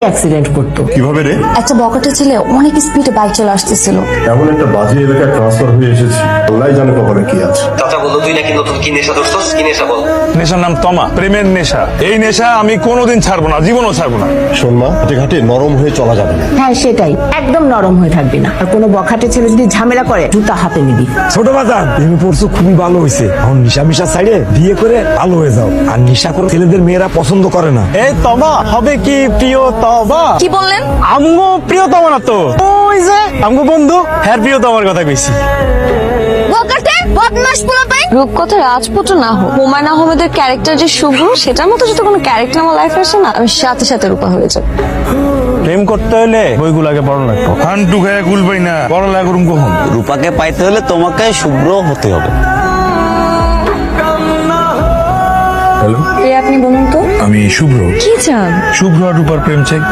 Accident করতো। কিভাবে রে? একটা বকাটে ছেলে অনেক স্পিডে বাইক চলে আসতেছিল। এমন একটা বাজে এলাকায় ট্রান্সফার হয়ে এসেছি, আল্লাহ জানে কখনো কি আছে। চাচা বললো তুই নাকি নতুন কি নেশা ধরছস, কি নেশা বল? নেশার নাম তমা, প্রেমের নেশা। এই নেশা আমি কোনোদিন ছাড়বো না, জীবনও ছাড়বো না। শোন মা, হাটে ঘাটে নরম হয়ে চলা যাবে না। হ্যাঁ সেটাই, একদম নরম হয়ে থাকবি না। আর কোনো বখাটে ছেলে যদি ঝামেলা করে জুতা হাতে নিবি। ছোট বাজান তুমি পড়ছো খুবই ভালো হয়েছে। এখন নিশা সাইডে বিয়ে করে ভালো হয়ে যাও। আর নিশা করে ছেলেদের মেয়েরা পছন্দ করে না। এই তমা হবে কি প্রিয় তমা? কি বললেন? আমগো প্রিয় তমা না তো, ওই যে আমগো বন্ধু হ্যার প্রিয় তমার কথা কইছি। বকাটে বদমাশ পোলাপাই। রূপকথা রাজপুত্র না হোক, হুমায়ুন আহমেদের ক্যারেক্টার যে শুভ্র, সেটার মতো যদি কোনো ক্যারেক্টার আমার লাইফে আসে না, আমি সাথে সাথে রূপা হয়ে যাব। প্রেম করতে হলে বইগুলাকে পড়া লাগবে। হান্টু খায় গুলবাই না, পড়ালেখা করুম কখন? রূপাকে পাইতে হলে তোমাকে শুভ্র হতে হবে। হ্যালো, আপনি বলুন তো আমি শুভ্র। কি চান? শুভ্র আর রূপার প্রেম চাই।